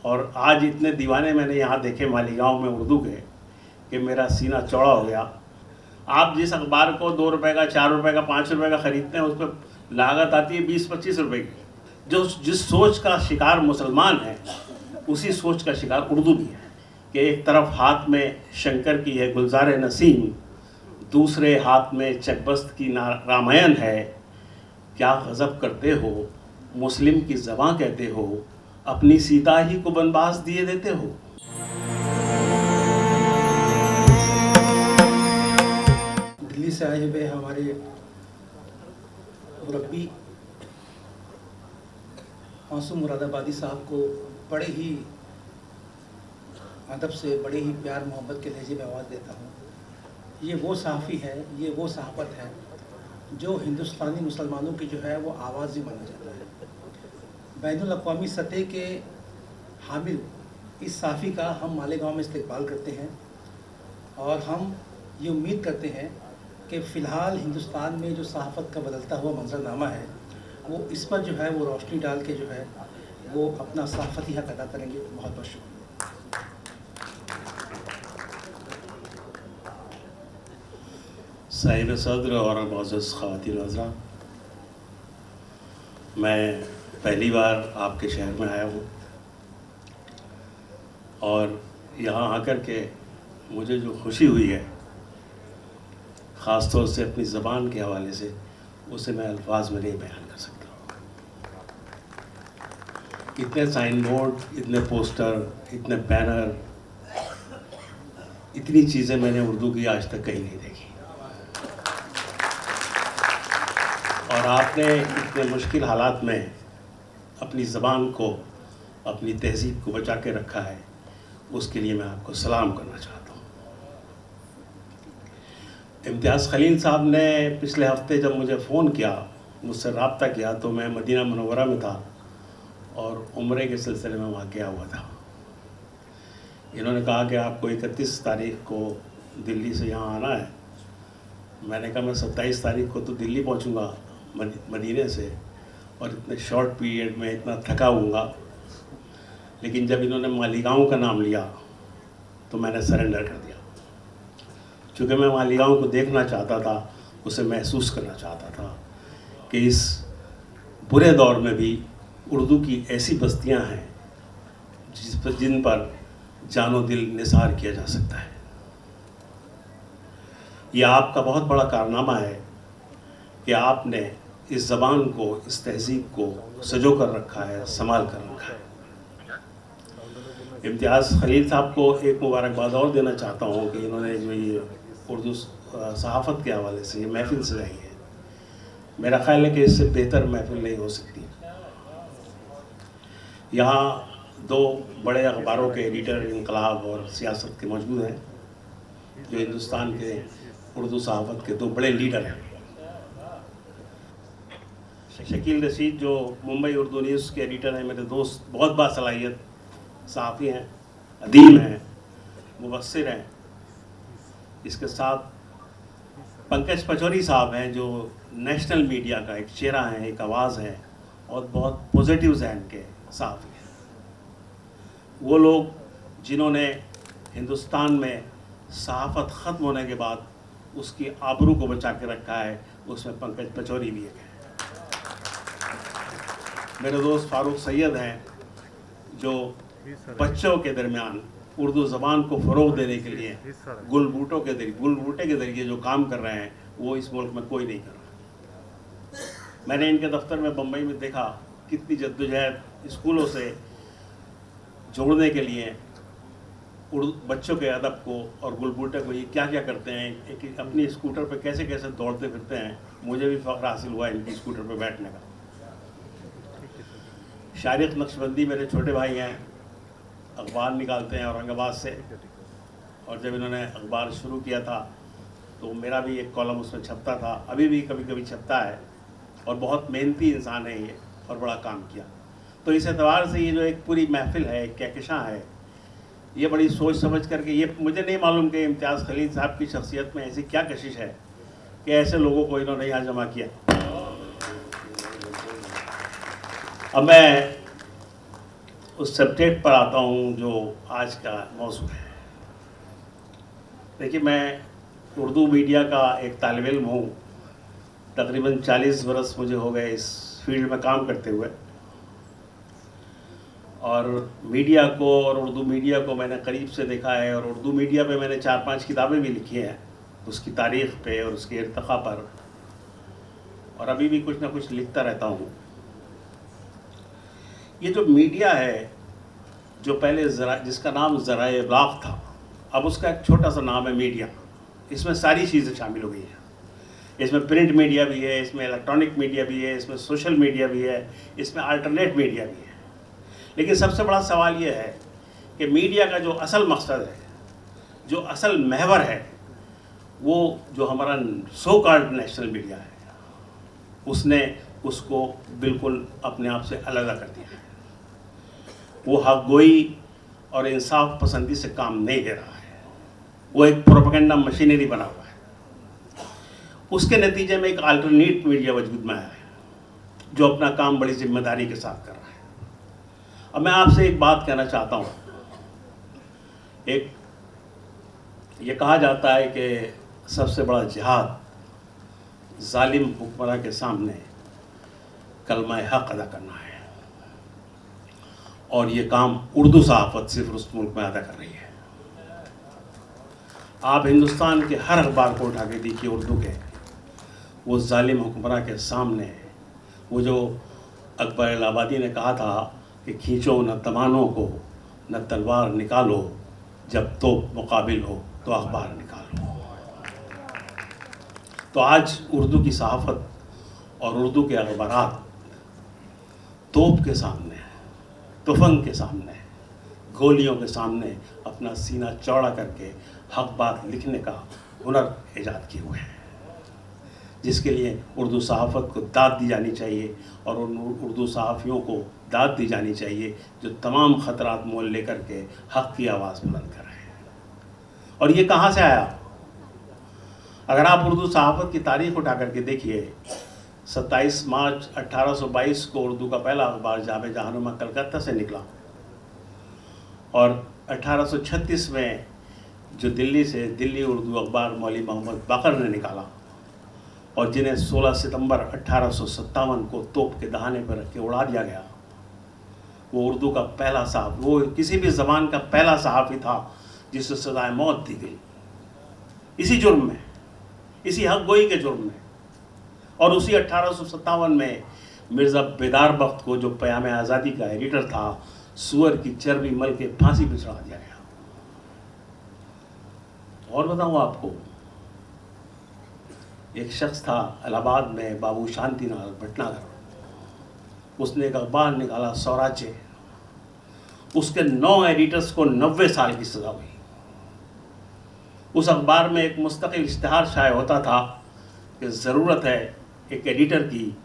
और आज इतने दीवाने मैंने यहाँ देखे मालीगांव में उर्दू के कि मेरा सीना चौड़ा हो गया। आप जिस अखबार को 2 रुपए का, 4 रुपए का, 5 रुपए का ख़रीदते हैं, उस पर लागत आती है 20-25 रुपए की। जो जिस सोच का शिकार मुसलमान है, उसी सोच का शिकार उर्दू भी है कि एक तरफ हाथ में शंकर की है गुलजार नसीम, दूसरे हाथ में चकबस्त की रामायण है। क्या गज़ब करते हो, मुस्लिम की ज़बां कहते हो, अपनी सीता ही को बनवास दिए देते हो। दिल्ली से आए हुए हमारे मुरब्बी मासूम मुरादाबादी साहब को बड़े ही अदब से, बड़े ही प्यार मोहब्बत के लहजे में आवाज़ देता हूँ। ये वो सहाफ़ी है, ये वो सहाफ़त है जो हिंदुस्तानी मुसलमानों की जो है वो आवाज़ भी माना जाता है। बैनुल अक़वामी सतह के हामिल इस सहाफ़ी का हम मालेगांव में इस्तकबाल करते हैं और हम ये उम्मीद करते हैं कि फ़िलहाल हिंदुस्तान में जो सहाफ़त का बदलता हुआ मंजरनामा है वो इस पर जो है वो रोशनी डाल के जो है वो अपना सहाफ़ती हक़ अदा करेंगे। बहुत बहुत शुक्रिया। साहिब सदर और मुअज़्ज़ज़ ख़वातीन हज़रात, मैं पहली बार आपके शहर में आया हूँ और यहाँ आकर के मुझे जो खुशी हुई है, ख़ास तौर से अपनी ज़बान के हवाले से, उसे मैं अल्फाज में नहीं बयान कर सकता। इतने साइन बोर्ड, इतने पोस्टर, इतने बैनर, इतनी चीज़ें मैंने उर्दू की आज तक कहीं नहीं देखी। और आपने इतने मुश्किल हालात में अपनी ज़बान को, अपनी तहज़ीब को बचा के रखा है, उसके लिए मैं आपको सलाम करना चाहता हूँ। इम्तियाज़ खलील साहब ने पिछले हफ्ते जब मुझे फ़ोन किया, मुझसे रब्ता किया, तो मैं मदीना मुनव्वरा में था और उम्रे के सिलसिले में वहाँ गया हुआ था। इन्होंने कहा कि आपको 31 तारीख़ को दिल्ली से यहाँ आना है। मैंने कहा मैं 27 तारीख़ को तो दिल्ली पहुँचूँगा मदीने से, और इतने शॉर्ट पीरियड में इतना थका हूँगा। लेकिन जब इन्होंने मालीगांव का नाम लिया तो मैंने सरेंडर कर दिया, क्योंकि मैं मालीगांव को देखना चाहता था, उसे महसूस करना चाहता था कि इस बुरे दौर में भी उर्दू की ऐसी बस्तियां हैं जिन पर जानो दिल निसार किया जा सकता है। यह आपका बहुत बड़ा कारनामा है कि आपने इस ज़बान को, इस तहज़ीब को सजो कर रखा है, संभाल कर रखा है। इम्तियाज़ खलील साहब को एक मुबारकबाद और देना चाहता हूँ कि इन्होंने जो ये उर्दू सहाफ़त के हवाले से ये महफ़िल सजाई है, मेरा ख़्याल है कि इससे बेहतर महफ़िल नहीं हो सकती। यहाँ 2 बड़े अखबारों के एडिटर इनकलाब और सियासत के मौजूद हैं, जो हिंदुस्तान के उर्दू सहाफ़त के 2 बड़े लीडर हैं। शकील रशीद जो मुंबई उर्दू न्यूज़ के एडिटर हैं, मेरे दोस्त, बहुत बासलाहियत सहाफ़ी हैं, अदीब हैं, मुबस्सिर हैं। इसके साथ पंकज पचौरी साहब हैं जो नेशनल मीडिया का एक चेहरा है, एक आवाज़ है और बहुत पॉजिटिव ज़हन के सहाफ़ी हैं। वो लोग जिन्होंने हिंदुस्तान में सहाफ़त ख़त्म होने के बाद उसकी आबरू को बचा के रखा है, उसमें पंकज पचौरी भी एक है। मेरे दोस्त फ़ारूक सैयद हैं जो बच्चों के दरमियान उर्दू ज़बान को फ़रोग़ देने के लिए गुलबूटे के ज़रिए जो काम कर रहे हैं, वो इस मुल्क में कोई नहीं कर रहा। मैंने इनके दफ्तर में बम्बई में देखा कितनी जद्दोजहद स्कूलों से जोड़ने के लिए उर्दू बच्चों के अदब को और गुलबूटे को, ये क्या क्या करते हैं, एक अपनी स्कूटर पर कैसे कैसे दौड़ते फिरते हैं। मुझे भी फ़ख्र हासिल हुआ इनकी स्कूटर पर बैठने का। शारिक नक्शबंदी मेरे छोटे भाई हैं, अखबार निकालते हैं औरंगाबाद से, और जब इन्होंने अखबार शुरू किया था तो मेरा भी एक कॉलम उसमें छपता था, अभी भी कभी कभी छपता है, और बहुत मेहनती इंसान है ये और बड़ा काम किया। तो इस एतबार से ये जो एक पूरी महफिल है, एक कहकशां है, ये बड़ी सोच समझ करके, ये मुझे नहीं मालूम कि इम्तियाज़ खलील साहब की शख्सियत में ऐसी क्या कशिश है कि ऐसे लोगों को इन्होंने यहाँ जमा किया। अब मैं उस सब्जेक्ट पर आता हूँ जो आज का मौजू है। देखिए, मैं उर्दू मीडिया का एक तालिब इल्म हूँ। तकरीबन 40 बरस मुझे हो गए इस फील्ड में काम करते हुए, और मीडिया को और उर्दू मीडिया को मैंने करीब से देखा है। और उर्दू मीडिया पे मैंने 4-5 किताबें भी लिखी हैं, उसकी तारीख़ पे और उसके इर्तिक़ा पर, और अभी भी कुछ ना कुछ लिखता रहता हूँ। ये जो मीडिया है, जो पहले जिसका नाम ज़राए इब्लाग़ था, अब उसका एक छोटा सा नाम है मीडिया। इसमें सारी चीज़ें शामिल हो गई हैं। इसमें प्रिंट मीडिया भी है, इसमें इलेक्ट्रॉनिक मीडिया भी है, इसमें सोशल मीडिया भी है, इसमें अल्टरनेट मीडिया भी है। लेकिन सबसे बड़ा सवाल ये है कि मीडिया का जो असल मकसद है, जो असल महवर है, वो जो हमारा सो कॉल्ड नेशनल मीडिया है, उसने उसको बिल्कुल अपने आप से अलग कर दिया है। वो हक गोई और इंसाफ पसंदी से काम नहीं दे रहा है। वो एक प्रोपेगेंडा मशीनरी बना हुआ है। उसके नतीजे में एक अल्टरनेट मीडिया वजूद में आया है, जो अपना काम बड़ी जिम्मेदारी के साथ कर रहा है। अब मैं आपसे एक बात कहना चाहता हूँ। ये कहा जाता है कि सबसे बड़ा जिहाद जालिम हुक्मरान के सामने कलमा हक अदा करना है, और ये काम उर्दू सहाफ़त सिर्फ उस मुल्क में अदा कर रही है। आप हिंदुस्तान के हर अखबार को उठा के देखिए उर्दू के, वो जालिम हुक्मरान के सामने, वो जो अकबर इलाहाबादी ने कहा था कि खींचो न तमानों को, न तलवार निकालो, जब तो मुकाबिल हो तो अखबार निकालो। तो आज उर्दू की सहाफ़त और उर्दू के अखबारात तोप के सामने, तुफंग के सामने, गोलियों के सामने अपना सीना चौड़ा करके हक बात लिखने का हुनर ईजाद किए हुए हैं, जिसके लिए उर्दू सहाफ़त को दाद दी जानी चाहिए, और उन उर्दू सहाफ़ियों को दाद दी जानी चाहिए जो तमाम ख़तरात मोल लेकर के हक़ की आवाज़ बुलंद कर रहे हैं। और ये कहाँ से आया? अगर आप उर्दू सहाफ़त की तारीख़ उठा करके देखिए, 27 मार्च 1822 को उर्दू का पहला अखबार जामे जहानुमा कलकत्ता से निकला, और 1836 में जो दिल्ली उर्दू अखबार मौलवी मोहम्मद बाकर ने निकाला, और जिन्हें 16 सितंबर 1857 को तोप के दहाने पर रख के उड़ा दिया गया। वो उर्दू का पहला साहब, वो किसी भी ज़बान का पहला सहाफ़ी था जिसे सज़ाए मौत दी गई, इसी जुर्म में, इसी हक गोई के जुर्म में। और उसी 1857 में मिर्ज़ा बेदार बख्त को, जो क़याम आज़ादी का एडिटर था, सुअर की चर्बी मल के फांसी पर चढ़ा दिया गया। और बताऊँ आपको, एक शख्स था इलाहाबाद में, बाबू शांतिलाल भटनागर, उसने एक अखबार निकाला स्वराज्य। उसके 9 एडिटर्स को 90 साल की सज़ा हुई। उस अखबार में एक मुस्तकिल इश्तिहार शाये होता था कि ज़रूरत है एक एडिटर की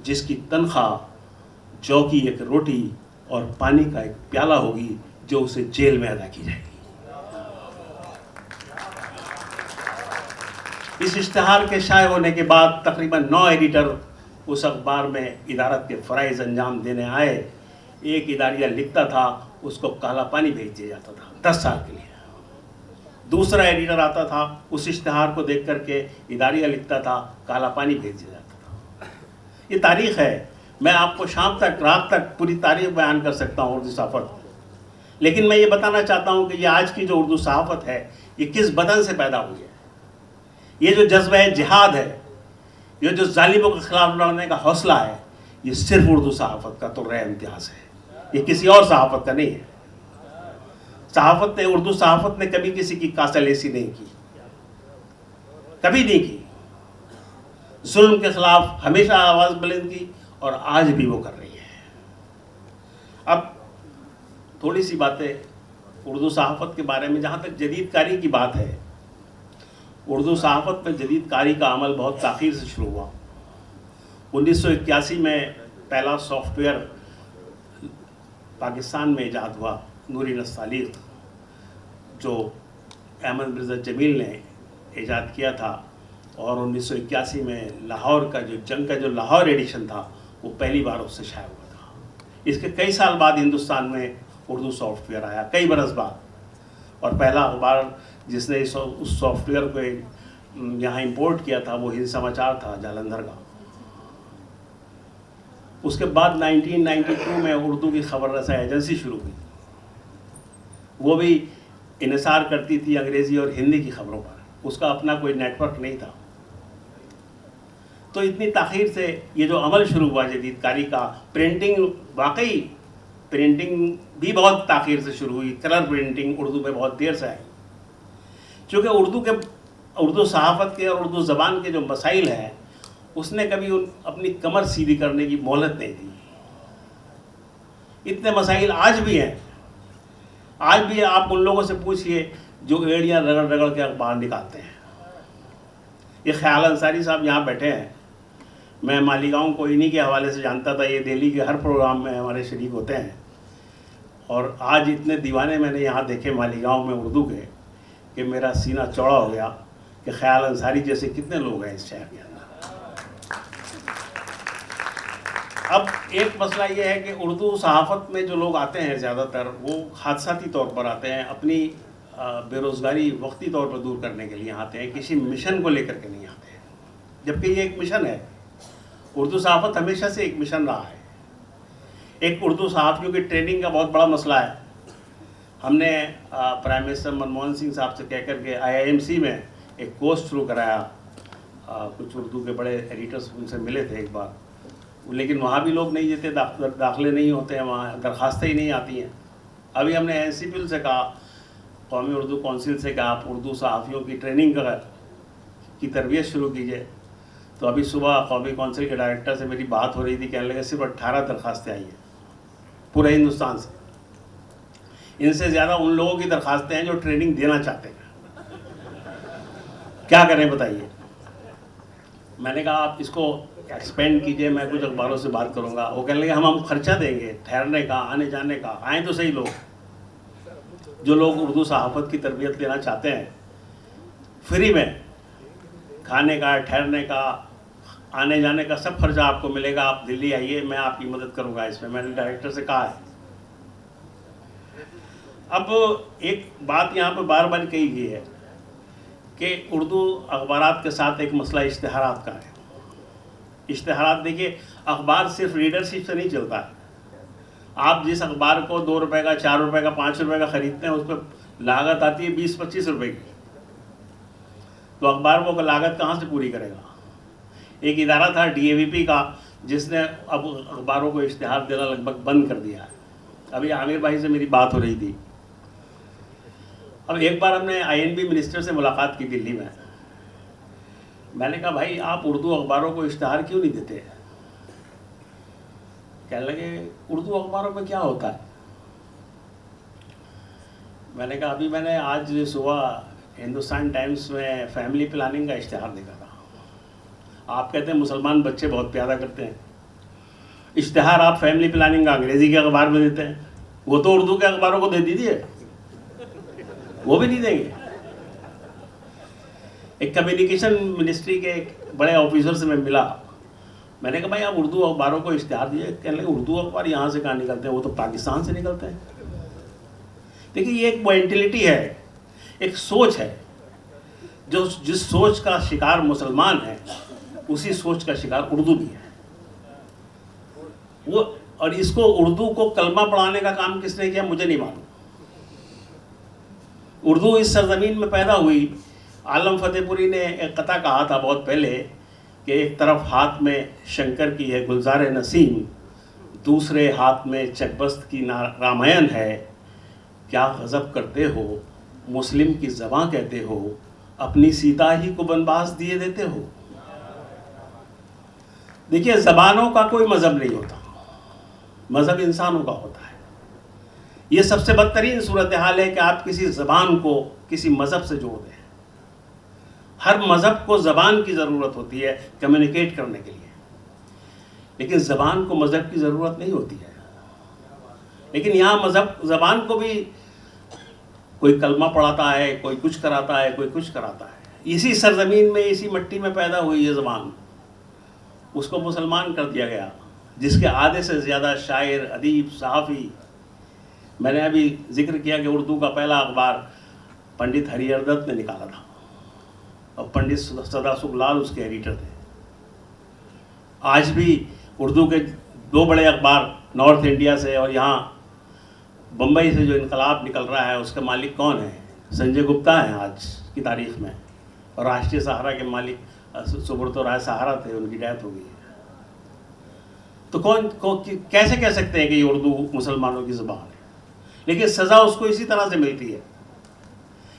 जिसकी तनख्वाह जौ की एक रोटी और पानी का एक प्याला होगी, जो उसे जेल में अदा की जाएगी। इस इश्तिहार के शाये होने के बाद तकरीबन 9 एडिटर उस अखबार में इदारत के फ़राइज़ अंजाम देने आए। एक इदारिया लिखता था, उसको काला पानी भेज दिया जाता था 10 साल के लिए। दूसरा एडिटर आता था, उस इश्तिहार को देख करके इदारिया लिखता था, काला पानी भेज दिया जाता था। ये तारीख़ है। मैं आपको शाम तक, रात तक पूरी तारीख़ बयान कर सकता हूँ उर्दू सहाफ़त, लेकिन मैं ये बताना चाहता हूँ कि ये आज की जो उर्दू सहाफ़त है, ये किस बदन से पैदा हुई है। ये जो जज्बा जिहाद है, ये जो जालिमों के ख़िलाफ़ लड़ने का हौसला है, ये सिर्फ उर्दू सहाफ़त का तो इम्तियाज़ है, ये किसी और सहाफ़त का नहीं है। उर्दू सहाफ़त ने कभी किसी की कासलेसी नहीं की, कभी नहीं की। जुल्म के ख़िलाफ़ हमेशा आवाज़ बुलंद की, और आज भी वो कर रही है। अब थोड़ी सी बातें उर्दू सहाफ़त के बारे में। जहाँ तक जदीदकारी की बात है, उर्दू सहाफ़त में जदीदकारी का अमल बहुत ताख़ीर से शुरू हुआ। 1981 में पहला सॉफ्टवेयर पाकिस्तान में ईजाद हुआ, नूरी नस्तालीग, जो अहमद मिर्ज़ा जमील ने ईजाद किया था। और 1981 में लाहौर का जो जंग का जो लाहौर एडिशन था, वो पहली बार उससे शाया हुआ था। इसके कई साल बाद हिंदुस्तान में उर्दू सॉफ्टवेयर आया, कई बरस बाद। और पहला अखबार जिसने उस सॉफ्टवेयर को यहाँ इंपोर्ट किया था वो हिंद समाचार था, जालंधर का। उसके बाद 1992 में उर्दू की खबर रसाई एजेंसी शुरू हुई, वो भी इन्हिसार करती थी अंग्रेज़ी और हिंदी की खबरों पर, उसका अपना कोई नेटवर्क नहीं था। तो इतनी ताख़ीर से ये जो अमल शुरू हुआ जदीदकारी का, प्रिंटिंग, वाकई प्रिंटिंग भी बहुत ताख़ीर से शुरू हुई। कलर प्रिंटिंग उर्दू में बहुत देर से आई, चूँकि उर्दू सहाफ़त के और उर्दू ज़बान के जो मसाइल हैं उसने कभी अपनी कमर सीधी करने की मोहलत नहीं दी। इतने मसाइल आज भी हैं। आज भी आप उन लोगों से पूछिए जो एड़ियाँ रगड़ रगड़ के अखबार निकालते हैं। ये ख्याल अंसारी साहब यहाँ बैठे हैं, मैं मालीगांव को इन्हीं के हवाले से जानता था। ये दिल्ली के हर प्रोग्राम में हमारे शरीक होते हैं। और आज इतने दीवाने मैंने यहाँ देखे मालीगांव में उर्दू के कि मेरा सीना चौड़ा हो गया कि ख्याल अंसारी जैसे कितने लोग हैं इस शहर के अंदर। अब एक मसला ये है कि उर्दू सहाफ़त में जो लोग आते हैं ज़्यादातर वो हादसाती तौर पर आते हैं, अपनी बेरोज़गारी वक्ती तौर पर दूर करने के लिए आते हैं, किसी मिशन को लेकर के नहीं आते हैं। जबकि ये एक मिशन है, उर्दू सहाफ़त हमेशा से एक मिशन रहा है। एक उर्दू सहाफ़ियों की ट्रेनिंग का बहुत बड़ा मसला है। हमने प्राइम मिनिस्टर मनमोहन सिंह साहब से कह कर के IIMC में एक कोर्स शुरू कराया। कुछ उर्दू के बड़े एडिटर्स उनसे मिले थे एक बार, लेकिन वहाँ भी लोग नहीं देते, दाखिले नहीं होते हैं, वहाँ दरखास्तें ही नहीं आती हैं। अभी हमने NCPL से कहा, कौमी उर्दू कौंसिल से कहा, आप उर्दू सहाफ़ियों की ट्रेनिंग की तरबियत शुरू कीजिए। तो अभी सुबह कौमी कौंसिल के डायरेक्टर से मेरी बात हो रही थी, कहने लगे सिर्फ 18 दरखास्तें आई हैं पूरे हिंदुस्तान से। इनसे ज़्यादा उन लोगों की दरखास्तें हैं जो ट्रेनिंग देना चाहते हैं। क्या करें बताइए। मैंने कहा आप इसको एक्सपेंड कीजिए, मैं कुछ अखबारों से बात करूंगा। वो कहने लगे हम खर्चा देंगे ठहरने का, आने जाने का। आए तो सही लोग, जो लोग उर्दू सहाफ़त की तरबियत लेना चाहते हैं, फ्री में खाने का, ठहरने का, आने जाने का सब खर्चा आपको मिलेगा। आप दिल्ली आइए, मैं आपकी मदद करूंगा इसमें, मैंने डायरेक्टर से कहा है। अब एक बात यहाँ पर बार बार कही गई है कि उर्दू अखबारात के साथ एक मसला इश्तिहारात का है। इश्तिहारात देखिए, अखबार सिर्फ रीडरशिप से नहीं चलता है। आप जिस अखबार को 2 रुपये का, 4 रुपये का, 5 रुपये का ख़रीदते हैं, उस पर लागत आती है 20-25 रुपये की। तो अखबार वो लागत कहाँ से पूरी करेगा। एक इदारा था DAVP का, जिसने अब अखबारों को इश्तिहार देना लगभग बंद कर दिया है। अभी आमिर भाई से मेरी बात हो रही थी। अब एक बार हमने INB मिनिस्टर से मुलाकात की दिल्ली में। मैंने कहा भाई आप उर्दू अखबारों को इश्तिहार क्यों नहीं देते। कहने लगे उर्दू अखबारों में क्या होता है। मैंने कहा अभी मैंने आज सुबह हिंदुस्तान टाइम्स में फैमिली प्लानिंग का इश्तिहार देखा था। आप कहते हैं मुसलमान बच्चे बहुत प्यारा करते हैं, इश्तिहार आप फैमिली प्लानिंग का अंग्रेज़ी के अखबार में देते हैं। वो तो उर्दू के अखबारों को दे दीजिए, वो भी नहीं देंगे। एक कम्युनिकेशन मिनिस्ट्री के एक बड़े ऑफिसर से मैं मिला। मैंने कहा भाई आप उर्दू अखबारों को इश्तिहार दिए। कहने लगे उर्दू अखबार यहाँ से कहाँ निकलते हैं, वो तो पाकिस्तान से निकलते हैं। देखिए ये एक मेंटलिटी है, एक सोच है। जो जिस सोच का शिकार मुसलमान है, उसी सोच का शिकार उर्दू भी है। वो और इसको उर्दू को कलमा पढ़ाने का काम किसने किया मुझे नहीं मालूम। उर्दू इस सरजमीन में पैदा हुई। आलम फतेहपुरी ने एक कथा कहा था बहुत पहले कि एक तरफ हाथ में शंकर की है गुलजार नसीम, दूसरे हाथ में चकबस्त की रामायण है। क्या गज़ब करते हो, मुस्लिम की ज़बां कहते हो, अपनी सीता ही को बनवास दिए देते हो। देखिए ज़बानों का कोई मज़हब नहीं होता, मज़हब इंसानों का होता है। ये सबसे बदतरीन सूरत हाल है कि आप किसी ज़बान को किसी मज़हब से जोड़ दें। हर मज़हब को ज़बान की ज़रूरत होती है कम्युनिकेट करने के लिए, लेकिन ज़बान को मज़हब की ज़रूरत नहीं होती है। लेकिन यहाँ मज़हब ज़बान को भी कोई कलमा पढ़ाता है, कोई कुछ कराता है, कोई कुछ कराता है। इसी सरजमीन में, इसी मिट्टी में पैदा हुई ये ज़बान, उसको मुसलमान कर दिया गया। जिसके आधे से ज़्यादा शायर, अदीब, सहाफ़ी। मैंने अभी जिक्र किया कि उर्दू का पहला अखबार पंडित हरिहर दत्त ने निकाला था और पंडित सदासुख लाल उसके एडिटर थे। आज भी उर्दू के दो बड़े अखबार नॉर्थ इंडिया से और यहाँ बम्बई से जो इनकलाब निकल रहा है उसके मालिक कौन है? संजय गुप्ता हैं आज की तारीख में, और राष्ट्रीय सहारा के मालिक सुब्रतो राय सहारा थे, उनकी डेथ हो गई है। तो कैसे कह सकते हैं कि ये उर्दू मुसलमानों की ज़ुबान है? लेकिन सज़ा उसको इसी तरह से मिलती है।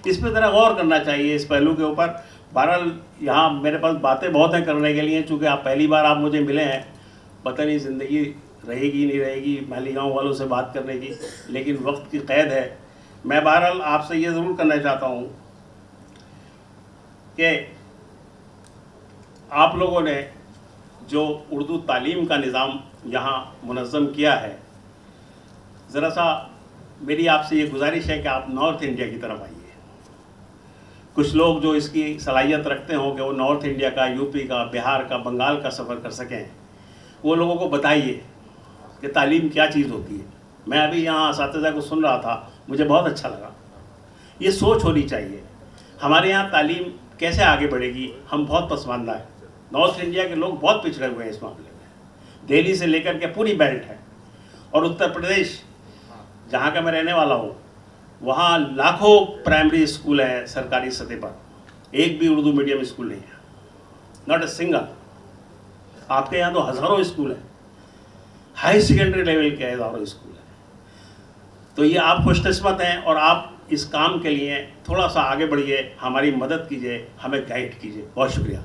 इस पर ज़रा गौर करना चाहिए, इस पहलू के ऊपर। बहरहाल यहाँ मेरे पास बातें बहुत हैं करने के लिए, चूँकि आप पहली बार आप मुझे मिले हैं, पता नहीं ज़िंदगी रहेगी नहीं रहेगी मालीगांव वालों से बात करने की, लेकिन वक्त की क़ैद है। मैं बहरहाल आपसे ये ज़रूर करना चाहता हूँ कि आप लोगों ने जो उर्दू तालीम का निज़ाम यहाँ मुनज़्ज़म किया है, ज़रा सा मेरी आपसे ये गुजारिश है कि आप नॉर्थ इंडिया की तरफ आइए। कुछ लोग जो इसकी सलाहियत रखते हों कि वो नॉर्थ इंडिया का, यूपी का, बिहार का, बंगाल का सफ़र कर सकें, वो लोगों को बताइए कि तालीम क्या चीज़ होती है। मैं अभी यहाँ असातिज़ा को सुन रहा था, मुझे बहुत अच्छा लगा। ये सोच होनी चाहिए हमारे यहाँ तालीम कैसे आगे बढ़ेगी। हम बहुत पसमानदा हैं, नॉर्थ इंडिया के लोग बहुत पिछड़े हुए हैं इस मामले में। दिल्ली से लेकर के पूरी बेल्ट है, और उत्तर प्रदेश जहाँ का मैं रहने वाला हूँ, वहाँ लाखों प्राइमरी स्कूल हैं सरकारी सतह पर, एक भी उर्दू मीडियम स्कूल नहीं है, नॉट ए सिंगल। आपके यहाँ तो हज़ारों स्कूल हैं, हाई सेकेंडरी लेवल के हज़ारों स्कूल हैं। तो ये आप खुशकिस्मत हैं, और आप इस काम के लिए थोड़ा सा आगे बढ़िए, हमारी मदद कीजिए, हमें गाइड कीजिए। बहुत शुक्रिया।